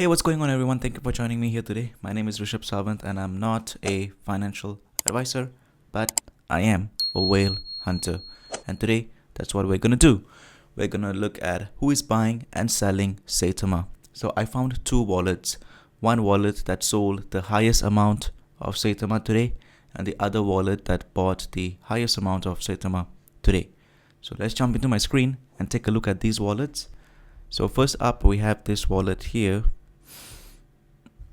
Hey, what's going on, everyone? Thank you for joining me here today. My name is Rishabh Savant, and I'm not a financial advisor, but I am a whale hunter. And today, that's what we're gonna do. We're gonna look at who is buying and selling Saitama. So I found two wallets. One wallet that sold the highest amount of Saitama today, and the other wallet that bought the highest amount of Saitama today. So let's jump into my screen and take a look at these wallets. So first up, we have this wallet here.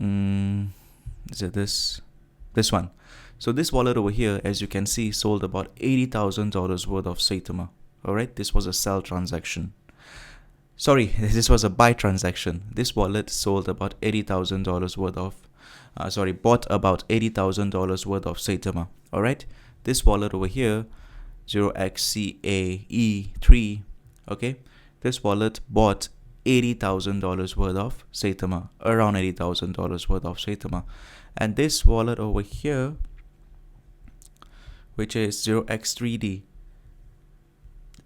Is it this one? So this wallet over here, as you can see, sold about $80,000 worth of Saitama. Alright, this was a sell transaction. Sorry, this was a buy transaction. This wallet sold about $80,000 worth of bought about $80,000 worth of Saitama. Alright, this wallet over here, 0xCAE3, okay, this wallet bought $80,000 worth of Saitama, around $80,000 worth of Saitama. And this wallet over here, which is 0x3D,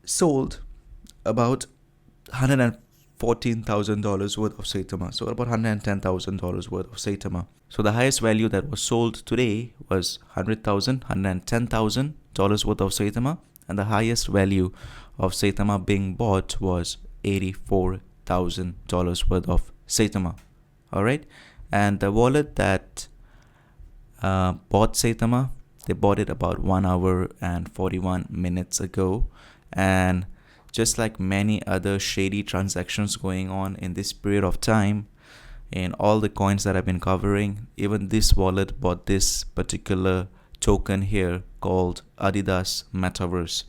sold about $114,000 worth of Saitama, so about $110,000 worth of Saitama. So the highest value that was sold today was $110,000 worth of Saitama, and the highest value of Saitama being bought was $84,000 worth of Saitama. Alright, and the wallet that bought Saitama, they bought it about 1 hour and 41 minutes ago. And just like many other shady transactions going on in this period of time, in all the coins that I've been covering, even this wallet bought this particular token here called Adidas Metaverse.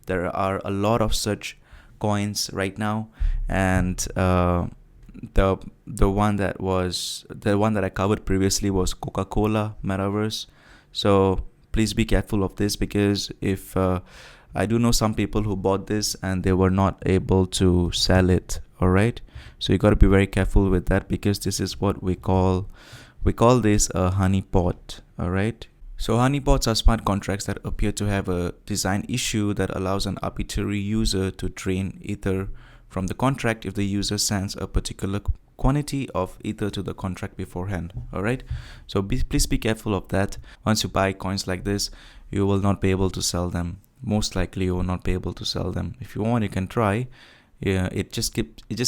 There are a lot of such coins right now, and the one that I covered previously was Coca-Cola Metaverse. So please be careful of this, because if I do know some people who bought this and they were not able to sell it. All right, so you got to be very careful with that, because this is what we call this a honeypot. All right, so honeypots are smart contracts that appear to have a design issue that allows an arbitrary user to drain ether from the contract if the user sends a particular quantity of ether to the contract beforehand. All right, so please be careful of that. Once you buy coins like this, you will not be able to sell them. Most likely you will not be able to sell them. If you want, you can try. Yeah, it just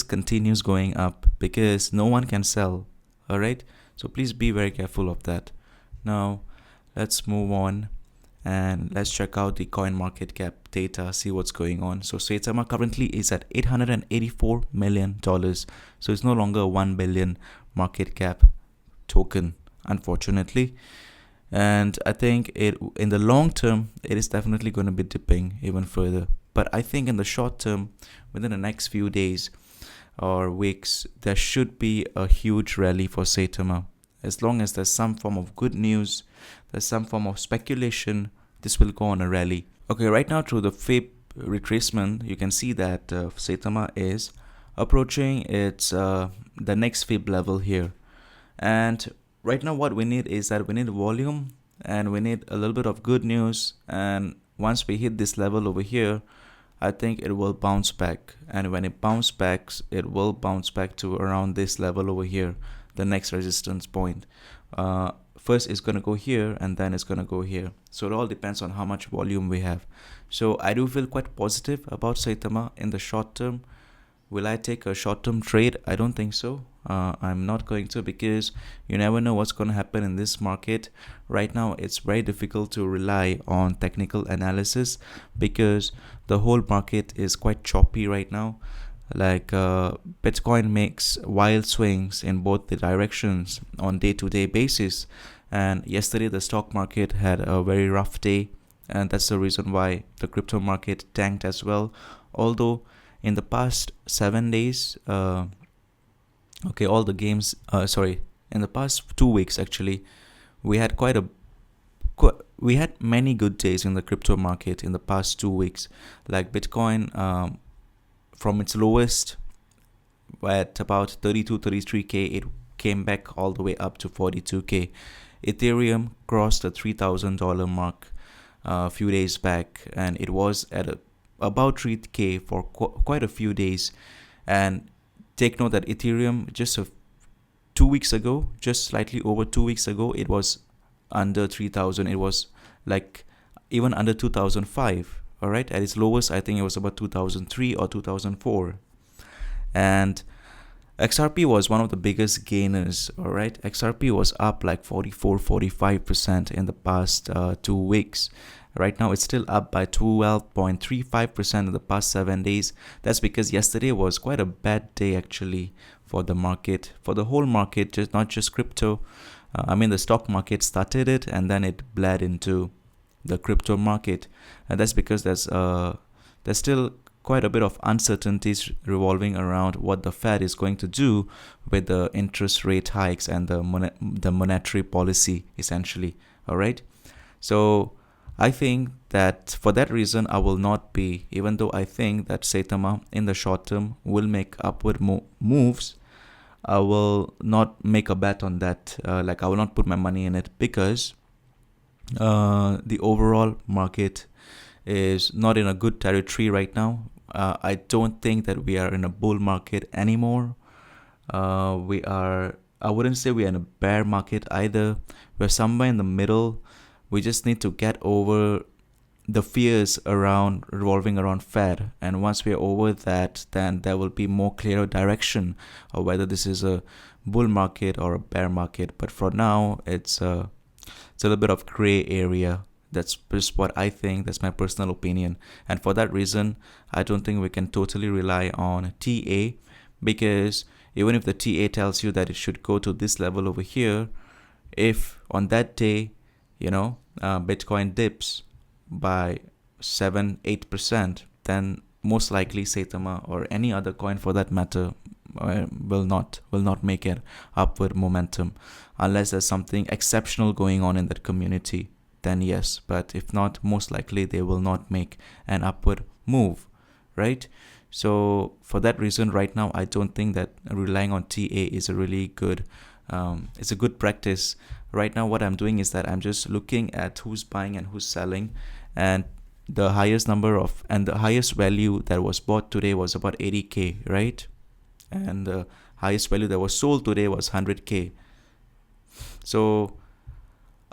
continues going up because no one can sell. All right, so please be very careful of that. Now let's move on and let's check out the coin market cap data, see what's going on. So Saitama currently is at $884 million, so it's no longer a 1 billion market cap token, unfortunately. And I think in the long term, it is definitely going to be dipping even further. But I think in the short term, within the next few days or weeks, there should be a huge rally for Saitama. As long as there's some form of good news, there's some form of speculation, this will go on a rally. Okay, right now through the FIB retracement, you can see that Saitama is approaching its the next FIB level here. And right now what we need is that we need volume and we need a little bit of good news. And once we hit this level over here, I think it will bounce back. And when it bounces back, it will bounce back to around this level over here, the next resistance point. First it's going to go here and then it's going to go here. So it all depends on how much volume we have. So I do feel quite positive about Saitama in the short term. Will I take a short-term trade? I don't think so. I'm not going to, because you never know what's going to happen in this market. Right now, it's very difficult to rely on technical analysis because the whole market is quite choppy right now. Like Bitcoin makes wild swings in both the directions on day-to-day basis. And yesterday, the stock market had a very rough day. And that's the reason why the crypto market tanked as well. Although in the past 7 days, in the past 2 weeks actually, we had many good days in the crypto market in the past 2 weeks. Like Bitcoin, from its lowest at about 33K, it came back all the way up to 42K. Ethereum crossed the $3,000 mark a few days back, and it was at about 3K for quite a few days. And take note that Ethereum just 2 weeks ago, just slightly over 2 weeks ago, it was under 3,000. It was like even under 2005. All right, at its lowest, I think it was about 2003 or 2004. And XRP was one of the biggest gainers. All right, XRP was up like 44-45% in the past 2 weeks. Right now, it's still up by 12.35% in the past 7 days. That's because yesterday was quite a bad day actually for the market, for the whole market, just not just crypto. The stock market started it and then it bled into the crypto market, and that's because there's still quite a bit of uncertainties revolving around what the Fed is going to do with the interest rate hikes and the monetary policy essentially. All right, so I think that for that reason I will not be, even though I think that Saitama in the short term will make upward moves, I will not make a bet on that. I will not put my money in it because the overall market is not in a good territory right now. I don't think that we are in a bull market anymore. I wouldn't say we're in a bear market either. We're somewhere in the middle. We just need to get over the fears revolving around Fed, and once we're over that, then there will be more clearer direction of whether this is a bull market or a bear market. But for now, it's a little bit of gray area. That's just what I think. That's my personal opinion. And for that reason, I don't think we can totally rely on TA, because even if the TA tells you that it should go to this level over here, if on that day, Bitcoin dips by 7-8%, then most likely Saitama or any other coin for that matter will not make an upward momentum, unless there's something exceptional going on in that community. Then yes, but if not, most likely they will not make an upward move, right? So for that reason, right now I don't think that relying on TA is a really good it's a good practice. Right now what I'm doing is that I'm just looking at who's buying and who's selling, and the highest value that was bought today was about 80k, right? And the highest value that was sold today was 100k. So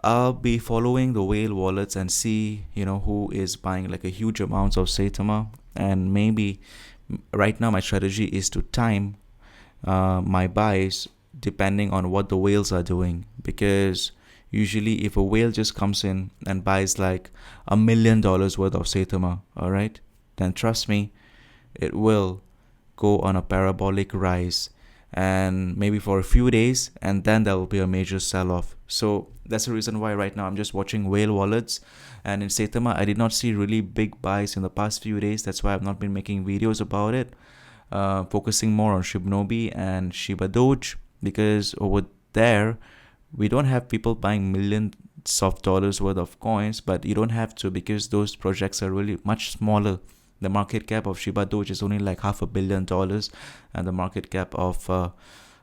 I'll be following the whale wallets and see who is buying like a huge amounts of Saitama. And maybe right now my strategy is to time my buys depending on what the whales are doing, because usually if a whale just comes in and buys like $1 million worth of Saitama, all right, then trust me, it will go on a parabolic rise, and maybe for a few days, and then there will be a major sell-off. So that's the reason why right now I'm just watching whale wallets. And in Saitama, I did not see really big buys in the past few days. That's why I've not been making videos about it, focusing more on Shibnobi and Shiba Doge, because over there we don't have people buying millions of dollars worth of coins. But you don't have to, because those projects are really much smaller. The market cap of Shiba Doge is only like $500 million, and the market cap of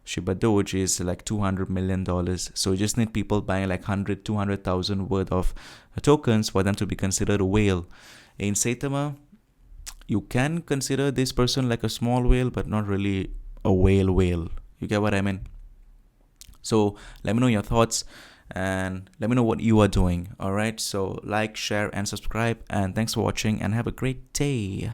Shiba Doge is like $200 million. So you just need people buying like 200,000 worth of tokens for them to be considered a whale. In Saitama, you can consider this person like a small whale, but not really a whale. You get what I mean? So let me know your thoughts and let me know what you are doing. All right, so like, share and subscribe, and thanks for watching and have a great day.